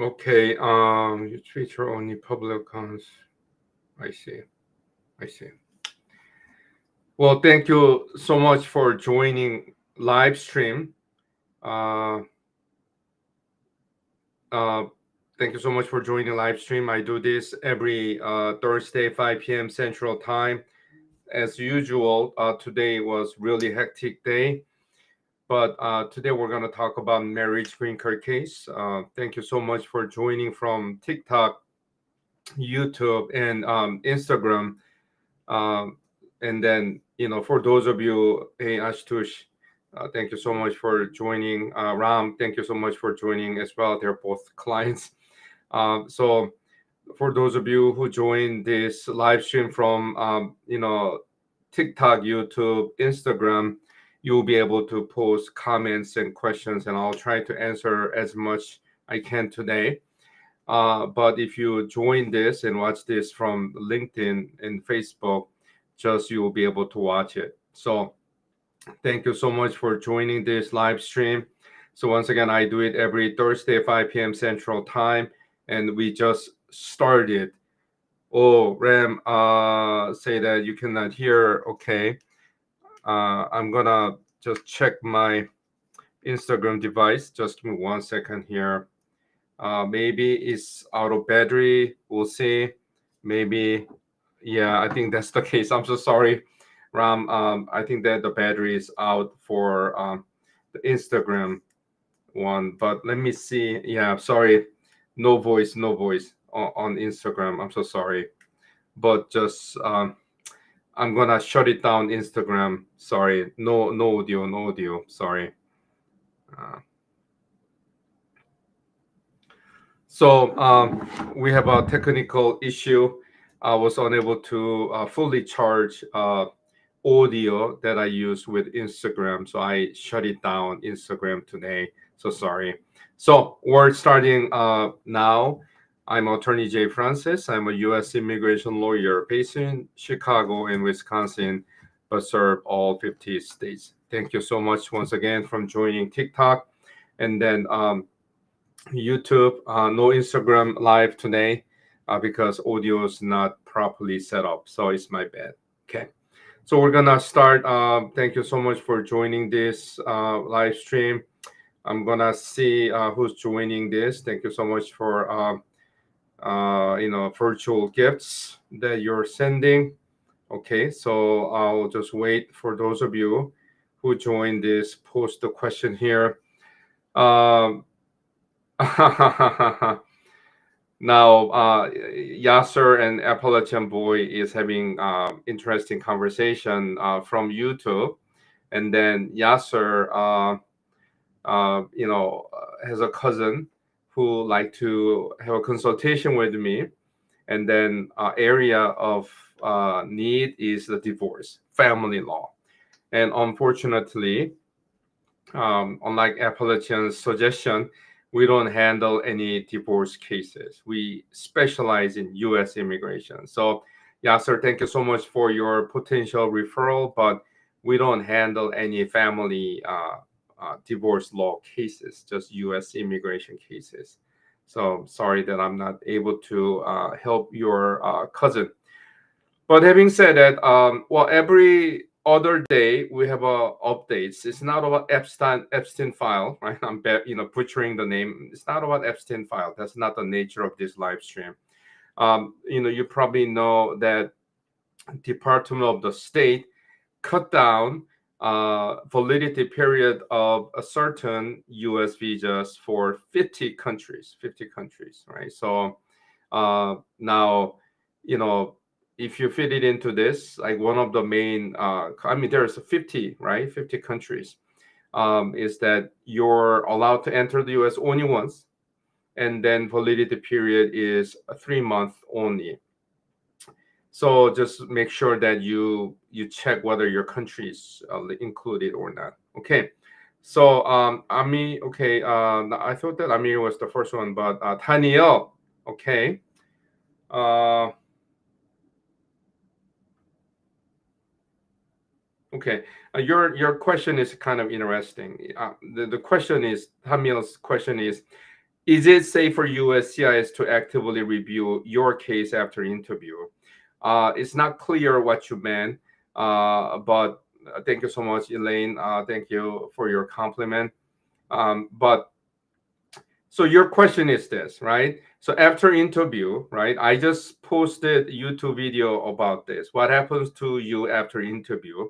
Okay. You feature only public accounts. I see. I see. Well, thank you so much for joining live stream. Uh, uh, Thank you so much for joining live stream. I do this every Thursday, 5 p.m. Central Time. As usual, today was really hectic day, but today we're going to talk about marriage green card case. Thank you so much for joining from TikTok, YouTube, and Instagram. Um, and then, for those of you, hey, Ashtush, thank you so much for joining. Ram, thank you so much for joining as well. They're both clients. So for those of you who joined this live stream from, TikTok, YouTube, Instagram, you'll be able to post comments and questions, and I'll try to answer as much I can today. But if you join this and watch this from LinkedIn and Facebook, just you will be able to watch it. So thank you so much for joining this live stream. So once again, I do it every Thursday, 5 p.m. Central Time, and we just started. Oh, Ram, say that you cannot hear. Okay, I'm gonna just check my Instagram device. Just give me 1 second here. Maybe it's out of battery. We'll see. Maybe, yeah, I think that's the case. I'm so sorry, Ram. I think that the battery is out for the Instagram one. But let me see. Yeah, sorry. No voice on Instagram. I'm so sorry. But just I'm gonna shut it down. Instagram. Sorry. No audio. No audio. Sorry. Uh, So we have a technical issue. I was unable to fully charge audio that I use with Instagram, so I shut it down Instagram today. So sorry. So we're starting now. I'm attorney Jae Francis. I'm a U.S. immigration lawyer based in Chicago and Wisconsin, but serve all 50 states. Thank you so much once again from joining TikTok, and then YouTube, no Instagram live today because audio is not properly set up. So it's my bad. Okay. So we're gonna start. Thank you so much for joining this live stream. I'm gonna see who's joining this. Thank you so much for virtual gifts that you're sending. Okay, so I'll just wait for those of you who joined this. Post the question here. Um, Now, Yasser and Appalachian Boy is having interesting conversation from YouTube, and then Yasser, has a cousin who like to have a consultation with me, and then area of need is the divorce, family law, and unfortunately, unlike Appalachian's suggestion, we don't handle any divorce cases. We specialize in U.S. immigration. So, yeah, sir, thank you so much for your potential referral, but we don't handle any family divorce law cases, just U.S. immigration cases. So, sorry that I'm not able to help your cousin. But having said that, well, every other day we have updates. It's not about Epstein file, right? Butchering the name. It's not about Epstein file. That's not the nature of this live stream. You probably know that Department of the State cut down validity period of a certain U.S. visas for 50 countries. 50 countries, right? So now, you know, if you fit it into this, like one of the main, there's 50, right? 50 countries, is that you're allowed to enter the US only once, and then validity period is a 3 month only. So just make sure that you check whether your country is included or not. Okay. So Ami, okay, I thought that Amir was the first one, but Daniel, okay. Uh, Okay, your question is kind of interesting. The question is Hamil's question is, Is it safe for USCIS to actively review your case after interview? It's not clear what you meant, but thank you so much, Elaine. Thank you for your compliment. But so your question is this, right? So after interview, right? I just posted YouTube video about this. What happens to you after interview?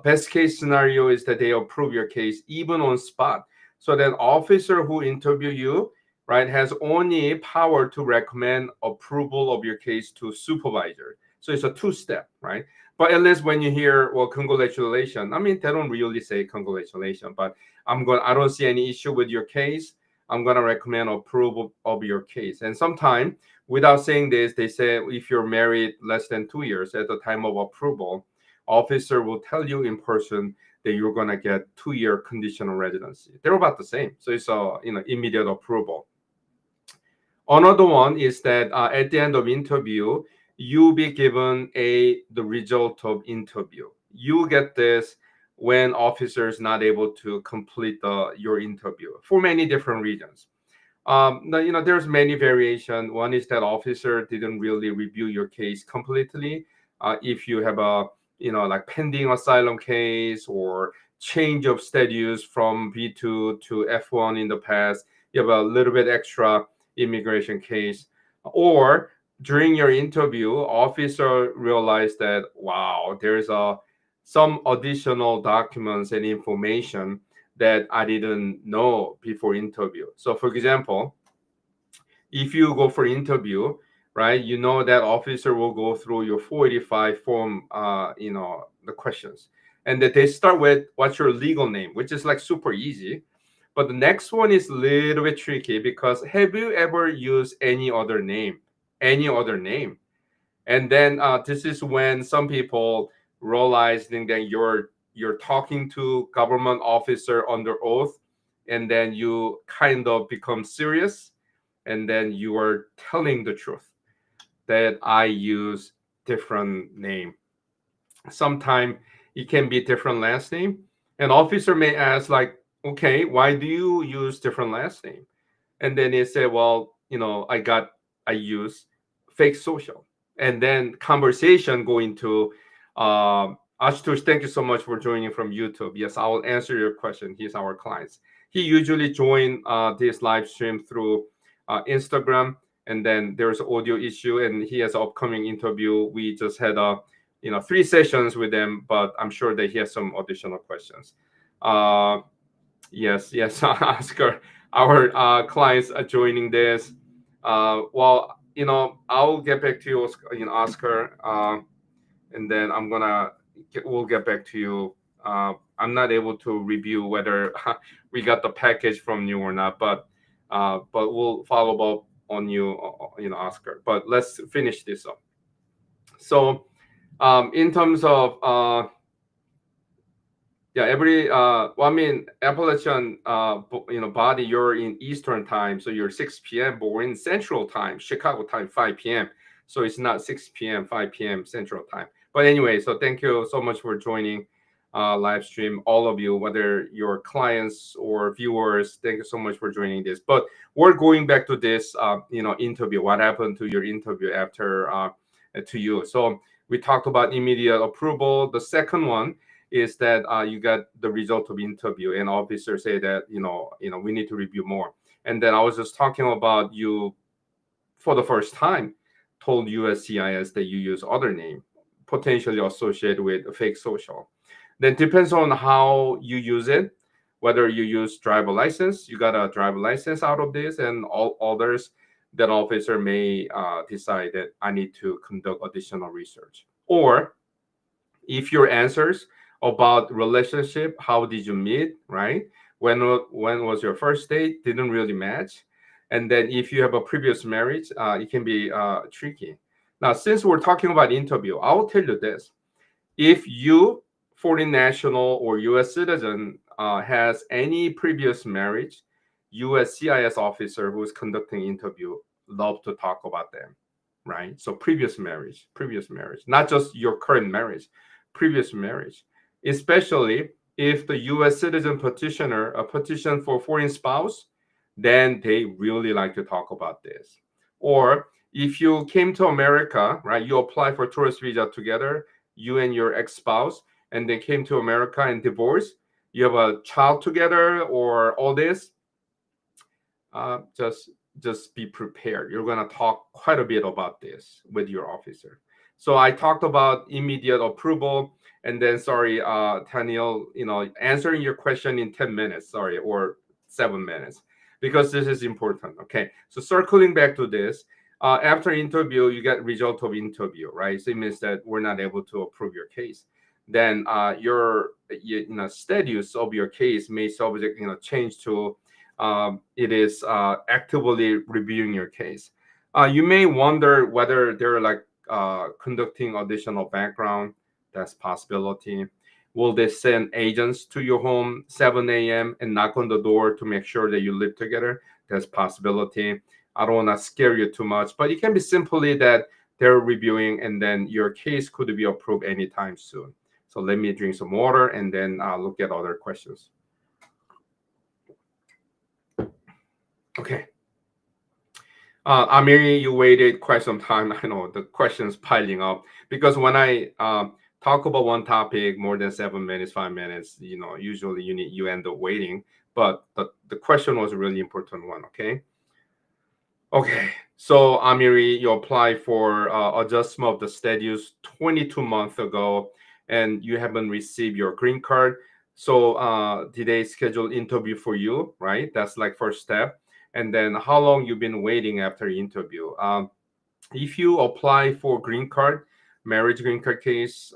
Best case scenario is that they approve your case even on spot. So that officer who interview you, right, has only power to recommend approval of your case to supervisor. So it's a two-step, right? But at least when you hear, well, congratulations. I mean, they don't really say congratulations, but I don't see any issue with your case. I'm gonna recommend approval of your case. And sometime without saying this, they say if you're married less than 2 years at the time of approval, officer will tell you in person that you're gonna get 2-year conditional residency. They're about the same. So it's a immediate approval. Another one is that at the end of interview, you be given the result of interview. You get this when officer is not able to complete your interview for many different reasons. There's many variation. One is that officer didn't really review your case completely. If you have a like pending asylum case or change of status from B2 to F1 in the past, you have a little bit extra immigration case, or during your interview, officer realized that wow, there's some additional documents and information that I didn't know before interview. So for example, if you go for interview, right, you know that officer will go through your 485 form, the questions. And that they start with what's your legal name, which is like super easy. But the next one is a little bit tricky because have you ever used any other name? Any other name? And then this is when some people realizing that you're talking to government officer under oath, and then you kind of become serious, and then you are telling the truth that I use different name. Sometimes it can be different last name. An officer may ask like, okay, why do you use different last name? And then they say, well, I use fake social. And then conversation going to Ashutosh, thank you so much for joining from YouTube. Yes, I will answer your question. He's our clients. He usually join this live stream through Instagram, and then there's an audio issue, and he has an upcoming interview. We just had 3 sessions with him, but I'm sure that he has some additional questions. Yes, Oscar. Our clients are joining this. Well, I'll get back to you, Oscar, and then we'll get back to you. I'm not able to review whether we got the package from you or not, but we'll follow up on you, Oscar. But let's finish this up. So, in terms of Appalachian body, you're in Eastern time, so you're 6 p.m., but we're in Central time, Chicago time, 5 p.m. So it's not 6 p.m., 5 p.m. Central time. But anyway, so thank you so much for joining live stream, all of you, whether you're clients or viewers. Thank you so much for joining this. But we're going back to this, interview. What happened to your interview after to you? So we talked about immediate approval. The second one is that you got the result of interview, and officers say that we need to review more. And then I was just talking about you for the first time told USCIS that you use other name potentially associated with a fake social. Then depends on how you use it, whether you use driver license, you got a driver license out of this, and all others, that officer may decide that I need to conduct additional research. Or if your answers about relationship, how did you meet, right? When was your first date? Didn't really match. And then if you have a previous marriage, it can be tricky. Now, since we're talking about interview, I will tell you this. If you, foreign national or U.S. citizen, has any previous marriage, USCIS officer who is conducting interview love to talk about them, right? So previous marriage, not just your current marriage, previous marriage, especially if the U.S. citizen petitioner a petition for foreign spouse, then they really like to talk about this. Or if you came to America, right, you apply for tourist visa together, you and your ex-spouse, and then came to America and divorced, you have a child together or all this, uh, just just be prepared. You're gonna talk quite a bit about this with your officer. So I talked about immediate approval, and then sorry, Daniel, answering your question in 10 minutes, sorry, or 7 minutes, because this is important. Okay, so circling back to this, after interview, you get result of interview, right? So it means that we're not able to approve your case. Then your status of your case may subject change to it is actively reviewing your case. You may wonder whether they're like conducting additional background. That's possibility. Will they send agents to your home 7 a.m. and knock on the door to make sure that you live together? That's possibility. I don't want to scare you too much, but it can be simply that they're reviewing and then your case could be approved anytime soon. So let me drink some water and then look at other questions. Okay. Amiri, you waited quite some time. I know the questions piling up because when I talk about one topic more than 7 minutes, 5 minutes, usually you end up waiting. But the question was a really important one. Okay. Okay. So Amiri, you applied for adjustment of the status 22 months ago, and you haven't received your green card. So did they schedule interview for you? Right. That's like first step. And then how long you've been waiting after interview? If you apply for green card, marriage green card case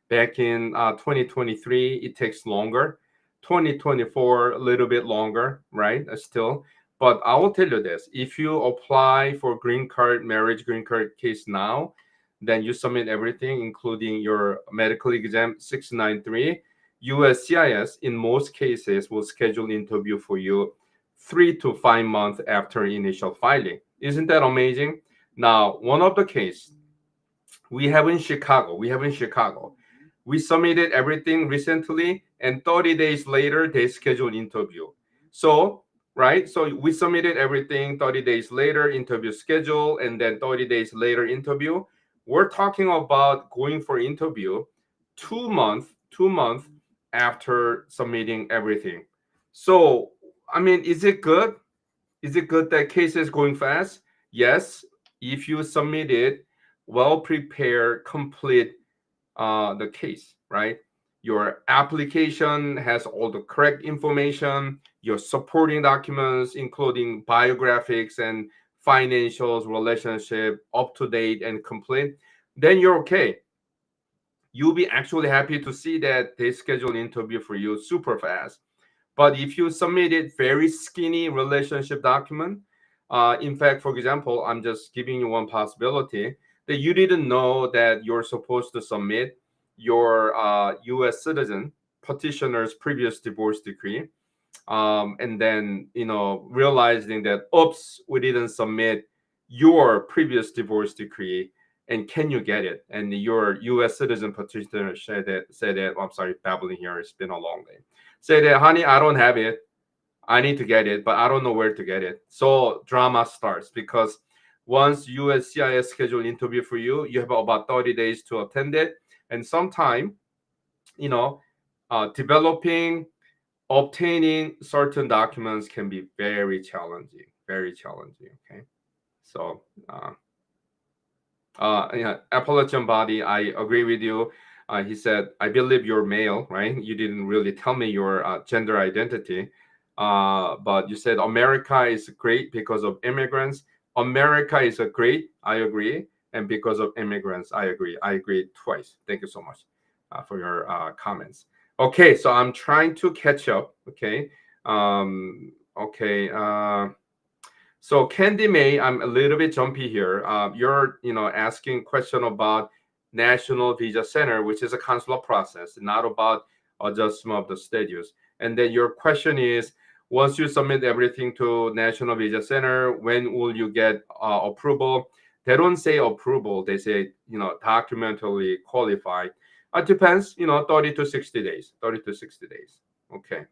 back in 2023, it takes longer. 2024, a little bit longer, right? Still. But I will tell you this: if you apply for green card, marriage green card case now, then you submit everything, including your medical exam 693. USCIS, in most cases, will schedule interview for you 3 to 5 months after initial filing. Isn't that amazing? Now, one of the case we have in Chicago, we submitted everything recently, and 30 days later, they scheduled interview. So, right? So we submitted everything 30 days later, interview schedule, and then 30 days later, interview. We're talking about going for interview 2 months after submitting everything. So, I mean, is it good? Is it good that case is going fast? Yes, if you submit it, well prepared, complete the case, right? Your application has all the correct information, your supporting documents, including biographics and financials, relationship, up to date and complete, then you're okay. You'll be actually happy to see that they schedule interview for you super fast. But if you submitted very skinny relationship document, in fact, for example, I'm just giving you one possibility that you didn't know that you're supposed to submit your U.S. citizen petitioner's previous divorce decree, and then realizing that oops, we didn't submit your previous divorce decree, and can you get it? And your U.S. citizen petitioner said that I'm sorry, babbling here. It's been a long day. Say that, honey, I don't have it. I need to get it, but I don't know where to get it. So drama starts because once USCIS schedule interview for you, you have about 30 days to attend it. And sometime, you know, developing, obtaining certain documents can be very challenging, very challenging. Okay. So, appellation body, I agree with you. He said, I believe you're male, right? You didn't really tell me your gender identity. But you said America is great because of immigrants. America is a great, I agree. And because of immigrants, I agree. I agree twice. Thank you so much for your comments. Okay, so I'm trying to catch up. Okay. Okay. So Candy May, I'm a little bit jumpy here. You're, asking question about National Visa Center, which is a consular process, not about adjustment of the status. And then your question is, once you submit everything to National Visa Center, when will you get approval? They don't say approval. They say, documentally qualified. It depends, 30 to 60 days. 30 to 60 days. Okay.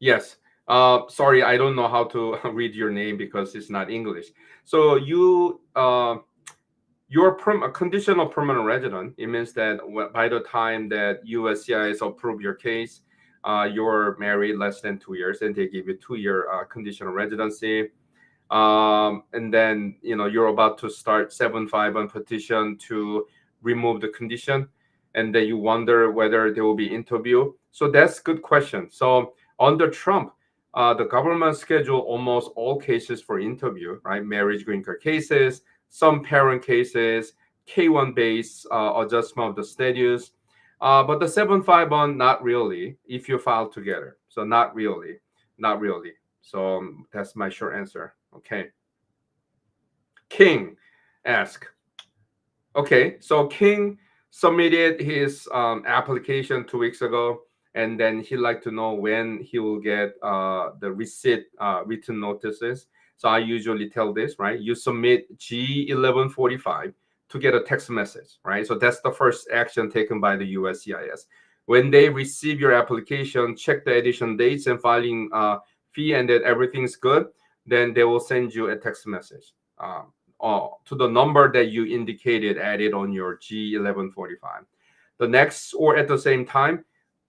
Yes. Sorry, I don't know how to read your name because it's not English. So you're a conditional permanent resident. It means that by the time that USCIS approve your case, you're married less than 2 years, and they give you 2 year conditional residency. And then you're about to start 7-5 on petition to remove the condition, and then you wonder whether there will be interview. So that's good question. So under Trump, the government schedule almost all cases for interview, right? Marriage, green card cases, some parent cases, K1 base adjustment of the status, but the 7-5 on not really if you file together. So not really, not really. So that's my short answer. Okay. King ask. Okay, so King submitted his application 2 weeks ago, and then he'd like to know when he will get the receipt written notices. So I usually tell this, right? You submit G1145 to get a text message, right? So that's the first action taken by the USCIS. When they receive your application, check the edition dates and filing fee, and that everything's good, then they will send you a text message. To the number that you indicated added on your G1145. The next, or at the same time,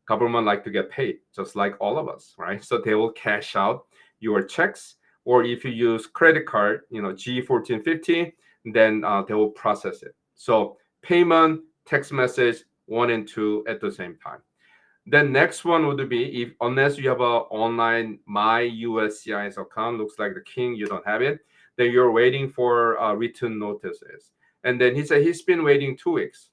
government like to get paid, just like all of us, right? So they will cash out your checks, or if you use credit card, G1450, then they will process it. So payment, text message, 1 and 2 at the same time. Then next one would be, if unless you have a online My USCIS account, looks like the King, you don't have it, then you're waiting for written notices. And then he said he's been waiting 2 weeks.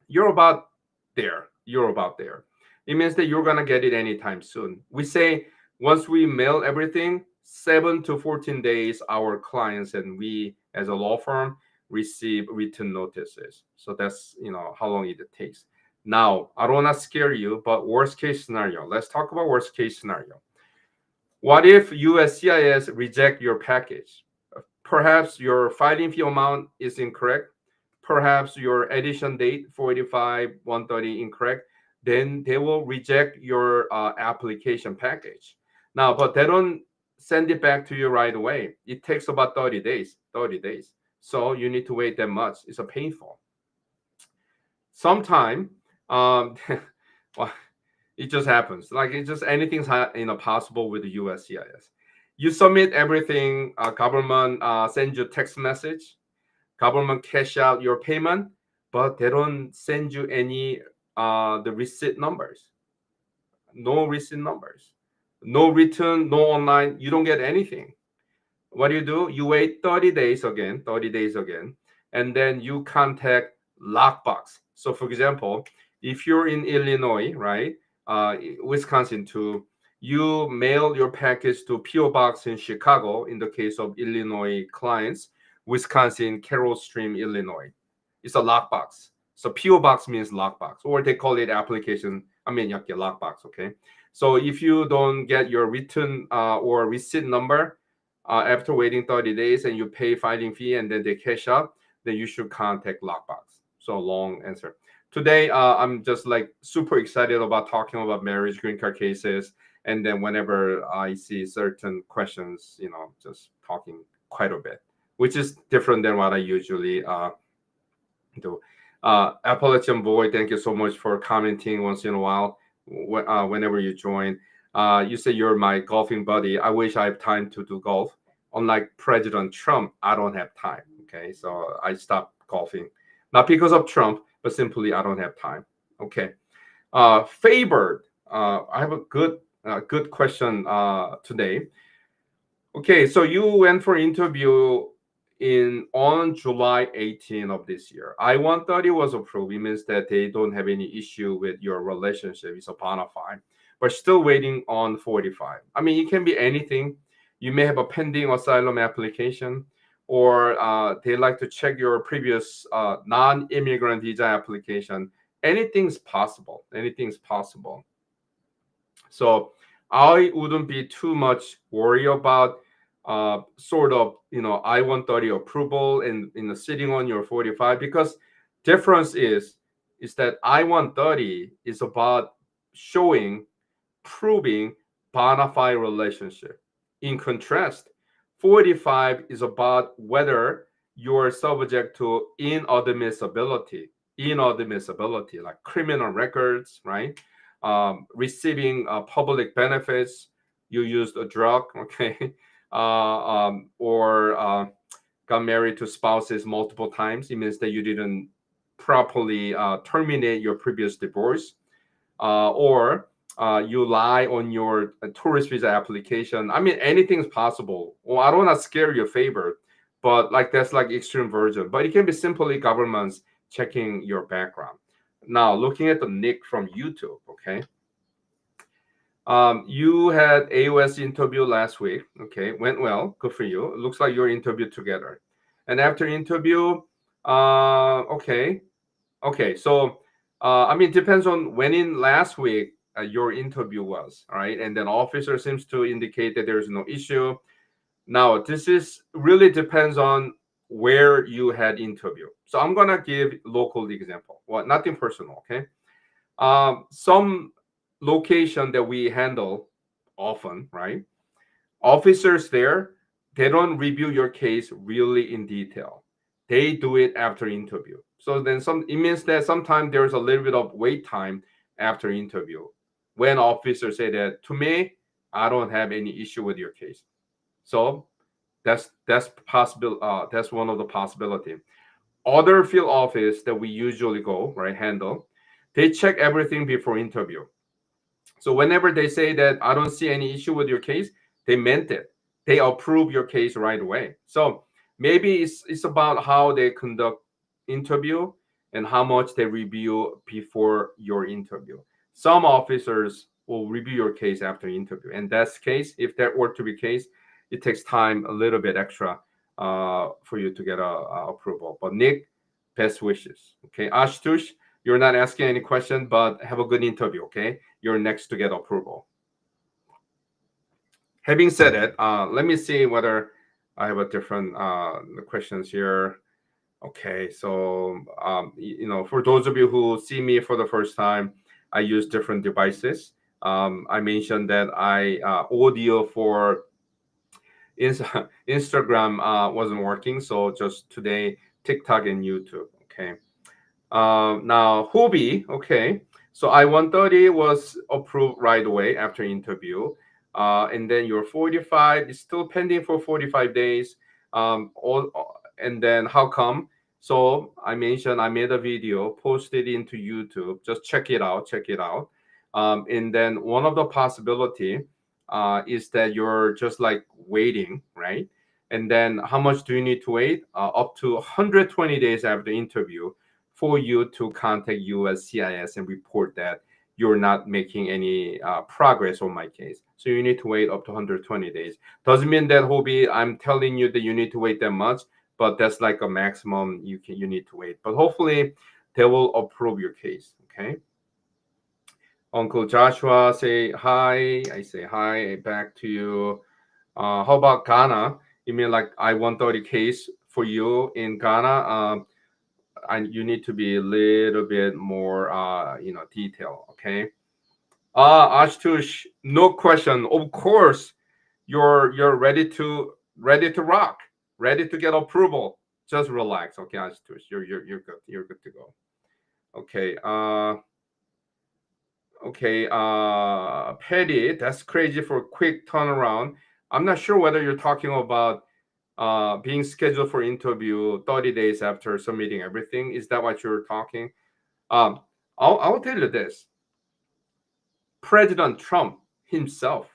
You're about there. You're about there. It means that you're gonna get it anytime soon. We say once we mail everything, 7 to 14 days, our clients and we as a law firm receive written notices. So that's how long it takes. Now, I don't want to scare you, but worst case scenario. Let's talk about worst case scenario. What if USCIS reject your package? Perhaps your filing fee amount is incorrect. Perhaps your edition date 485 130 incorrect. Then they will reject your application package. Now, but they don't send it back to you right away. It takes about 30 days. 30 days. So you need to wait that much. It's a painful. Sometime, well, it just happens. Like it just anything's possible with the USCIS. You submit everything, government sends you text message, government cash out your payment, but they don't send you any the receipt numbers. No receipt numbers. No return, no online, you don't get anything. What do? You wait 30 days again, 30 days again, and then you contact lockbox. So for example, if you're in Illinois, right, Wisconsin too, you mail your package to PO Box in Chicago. In the case of Illinois clients, Wisconsin, Carroll Stream, Illinois. It's a lockbox. So PO Box means lockbox, or they call it application. Lockbox. Okay. So if you don't get your return or receipt number after waiting 30 days and you pay filing fee and then they cash out, then you should contact lockbox. So long answer. Today, I'm just like super excited about talking about marriage, green card cases, and then whenever I see certain questions, just talking quite a bit, which is different than what I usually do. Appalachian Boy, thank you so much for commenting once in a while. Whenever you join, you say you're my golfing buddy. I wish I have time to do golf. Unlike President Trump, I don't have time. Okay, so I stopped golfing, not because of Trump, but simply I don't have time. Okay, favored. I have a good question today. Okay, so you went for interview on July 18 of this year. I-130 was approved. It means that they don't have any issue with your relationship. It's a bona fide, but still waiting on 45. I mean, it can be anything. You may have a pending asylum application, or they like to check your previous non-immigrant visa application. Anything's possible. Anything's possible. So I wouldn't be too much worried about sort of I-130 approval and sitting on your 45, because difference is that I-130 is about proving bona fide relationship. In contrast, 45 is about whether you're subject to inadmissibility, like criminal records, right? Receiving public benefits, you used a drug, okay, or got married to spouses multiple times. It means that you didn't properly terminate your previous divorce, or you lie on your tourist visa application. I mean, anything's possible. Well, I don't want to scare your favor, but like that's like extreme version. But it can be simply governments checking your background. Now, looking at the Nick from YouTube, okay. You had AOS interview last week. Okay, went well. Good for you. It looks like you're interviewed together. And after interview, okay. So, I mean, depends on when in last week your interview was, all right? And then officer seems to indicate that there's no issue. Now, this is really depends on where you had interview. So I'm gonna give local example. Well, nothing personal, okay? Some location that we handle often, right? Officers there, they don't review your case really in detail. They do it after interview. So then it means that sometimes there's a little bit of wait time after interview. When officers say that to me, I don't have any issue with your case. So that's possible. That's one of the possibility. Other field office that we usually go right handle, they check everything before interview. So whenever they say that I don't see any issue with your case, they meant it. They approve your case right away. So maybe it's about how they conduct interview and how much they review before your interview. Some officers will review your case after interview, and that's the case. If that were to be case, it takes time a little bit extra for you to get a approval. But Nick, best wishes. Okay, Ashutosh, you're not asking any question, but have a good interview. Okay, you're next to get approval. Having said it, let me see whether I have a different questions here. Okay, so for those of you who see me for the first time, I use different devices. I mentioned that I audio for Instagram wasn't working, so just today TikTok and YouTube. Okay. Now Hobie, okay. So I-130 was approved right away after interview, and then your 45 is still pending for 45 days. And then how come? So I mentioned I made a video, posted into YouTube. Just check it out. Check it out. And then one of the possibility is that you're just like waiting, right? And then how much do you need to wait? Up to 120 days after the interview for you to contact USCIS and report that you're not making any progress on my case. So you need to wait up to 120 days. Doesn't mean that, Hobie, I'm telling you that you need to wait that much, but that's like a maximum you need to wait. But hopefully they will approve your case, okay? Uncle Joshua say hi. I say hi back to you. How about Ghana? You mean like I-130 case for you in Ghana? And you need to be a little bit more, detail. Okay. Ashutosh, no question. Of course, you're ready to rock, ready to get approval. Just relax, okay, Ashutosh. You're good. You're good to go. Okay. Okay. Petty. That's crazy for a quick turnaround. I'm not sure whether you're talking about being scheduled for interview 30 days after submitting everything. Is that what you're talking? Um, I'll tell you this. President Trump himself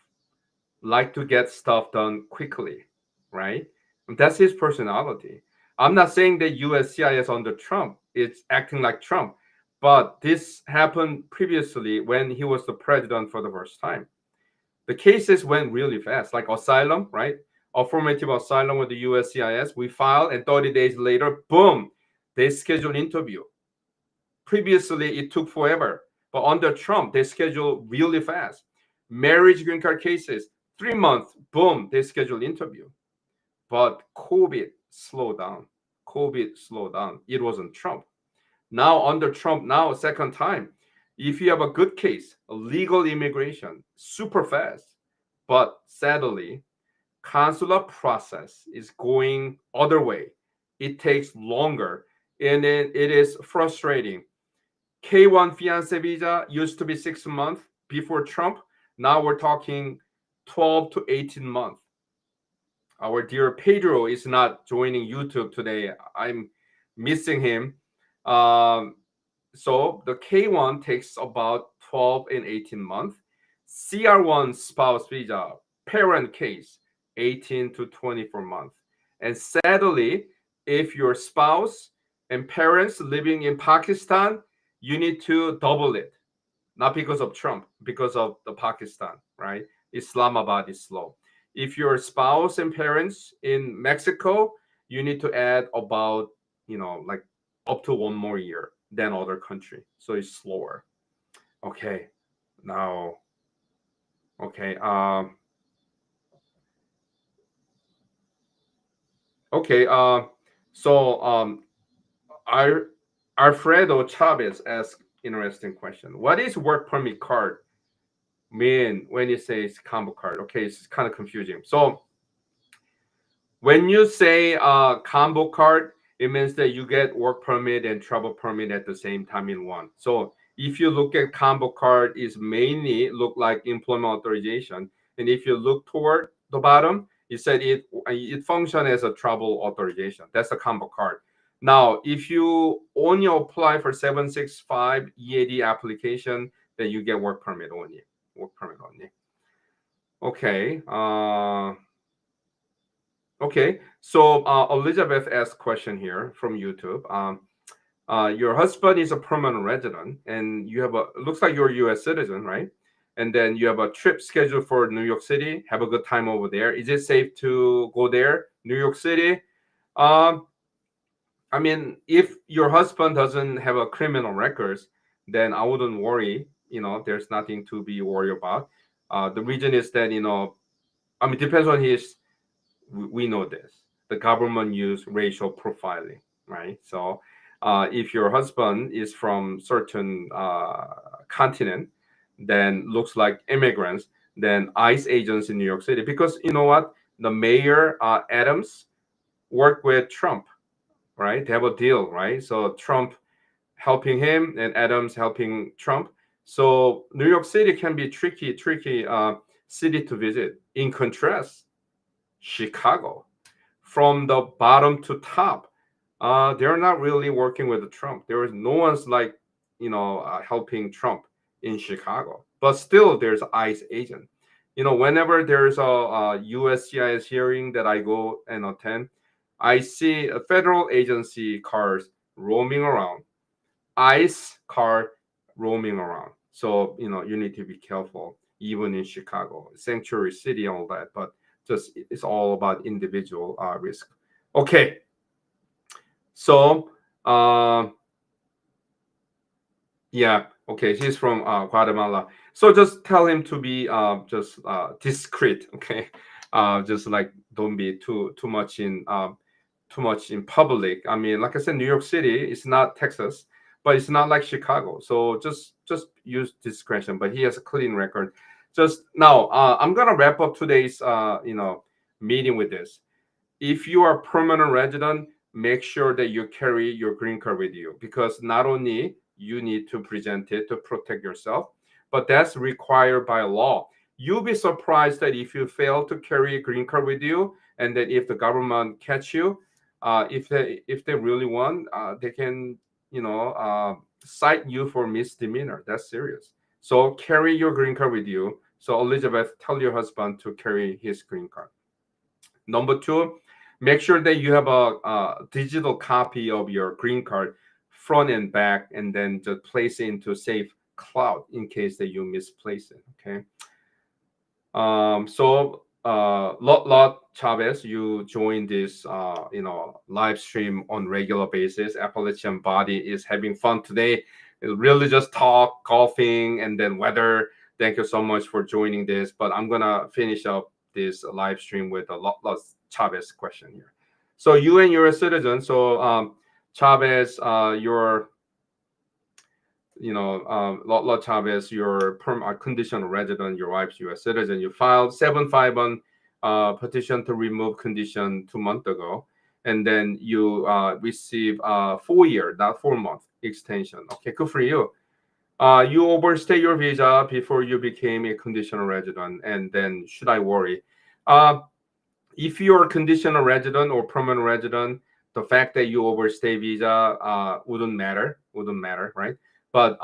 liked to get stuff done quickly, right? That's his personality. I'm not saying that USCIS under Trump is acting like Trump, but this happened previously when he was the president for the first time. The cases went really fast, like asylum, right? Affirmative asylum with the USCIS. We filed, and 30 days later, boom, they scheduled interview. Previously, it took forever, but under Trump, they scheduled really fast. Marriage green card cases, 3 months, boom, they scheduled interview. But COVID slowed down. COVID slowed down. It wasn't Trump. Now under Trump, now second time, if you have a good case, a legal immigration, super fast. But sadly, consular process is going other way. It takes longer, and it is frustrating. K1 fiance visa used to be 6 months before Trump. Now we're talking 12 to 18 months. Our dear Pedro is not joining YouTube today. I'm missing him. Um, so the K1 takes about 12 and 18 months. CR1 spouse visa, parent case, 18 to 24 months. And sadly, if your spouse and parents living in Pakistan, you need to double it. Not because of Trump, because of the Pakistan, right? Islamabad is slow. If your spouse and parents in Mexico, you need to add about, like up to 1 more year than other country. So it's slower. Okay. Now, okay. Okay. So Ar- Alfredo Chavez asked interesting question. What is work permit card mean when you say it's combo card? Okay, it's kind of confusing. So when you say combo card, it means that you get work permit and travel permit at the same time in one. So if you look at combo card, is mainly look like employment authorization, and if you look toward the bottom, it said it function as a travel authorization. That's a combo card. Now, if you only apply for 765 EAD application, then you get work permit only. Work permit only. Okay. Okay, so Elizabeth asked question here from YouTube. Your husband is a permanent resident, and you have looks like you're a U.S. citizen, right? And then you have a trip scheduled for New York City. Have a good time over there. Is it safe to go there, New York City? Um, I mean, if your husband doesn't have a criminal records, then I wouldn't worry. There's nothing to be worried about. The reason is that I mean, depends on his. We know this. The government use racial profiling, right? So if your husband is from certain continent, then looks like immigrants, then ICE agents in New York City, because you know what, the mayor Adams worked with Trump, right? They have a deal, right? So Trump helping him and Adams helping Trump. So New York City can be tricky city to visit. In contrast, Chicago, from the bottom to top, they're not really working with Trump. There is no one's like, helping Trump in Chicago. But still, there's ICE agent. Whenever there's a USCIS hearing that I go and attend, I see a federal agency cars roaming around, ICE car roaming around. So you need to be careful, even in Chicago, sanctuary city, and all that. But just it's all about individual risk. Okay, so yeah, okay, he's from Guatemala. So just tell him to be just discreet. Okay, just like don't be too much in public. I mean, like I said, New York City is not Texas, but it's not like Chicago. So just use discretion. But he has a clean record. Just now, I'm gonna wrap up today's meeting with this. If you are a permanent resident, make sure that you carry your green card with you, because not only you need to present it to protect yourself, but that's required by law. You'll be surprised that if you fail to carry a green card with you, and then if the government catch you, if they really want, they can cite you for misdemeanor. That's serious. So carry your green card with you. So Elizabeth, tell your husband to carry his green card. Number two, make sure that you have a digital copy of your green card, front and back, and then just place it into safe cloud in case that you misplace it. Okay. So Lot Chavez, you joined this live stream on regular basis. Appalachian Body is having fun today. It really just talk, golfing, and then weather. Thank you so much for joining this. But I'm gonna finish up this live stream with a Lot Chavez question here. So you and you're a citizen. So Chavez, La Chavez, you're conditional resident, your wife's U.S. citizen. You filed 751 petition to remove condition 2 months ago, and then you receive 4 year, not 4 month extension. Okay, good for you. You overstay your visa before you became a conditional resident, and then should I worry? If you're a conditional resident or permanent resident, the fact that you overstay visa wouldn't matter, right? But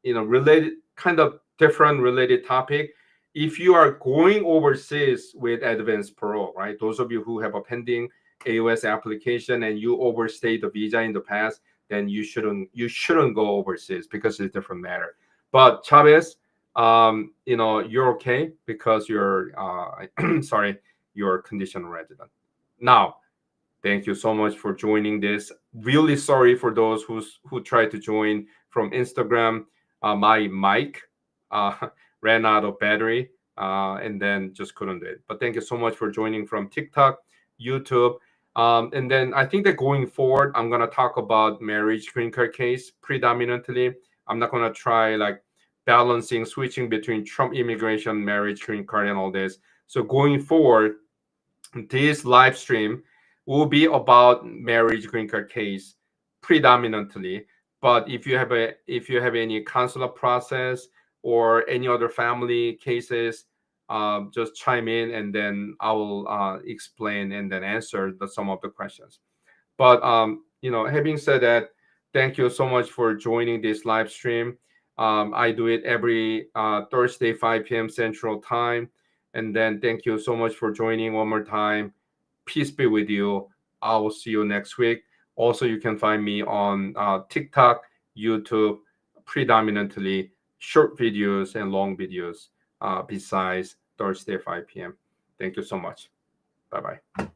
related, kind of different related topic. If you are going overseas with advanced parole, right? Those of you who have a pending AOS application and you overstayed the visa in the past, then you shouldn't go overseas because it's a different matter. But Chavez, you're okay because you're sorry, you're conditional resident. Now, thank you so much for joining this. Really sorry for those who tried to join from Instagram. My mic ran out of battery and then just couldn't do it. But thank you so much for joining from TikTok, YouTube. And then I think that going forward, I'm going to talk about marriage green card case predominantly. I'm not going to try like balancing, switching between Trump immigration, marriage green card, and all this. So going forward, this live stream will be about marriage green card case predominantly. But if you have any consular process or any other family cases, just chime in and then I will explain and then answer some of the questions. But having said that, thank you so much for joining this live stream. I do it every Thursday, 5 p.m. Central Time. And then thank you so much for joining one more time. Peace be with you. I will see you next week. Also, you can find me on TikTok, YouTube, predominantly short videos and long videos besides Thursday, 5 p.m. Thank you so much. Bye-bye.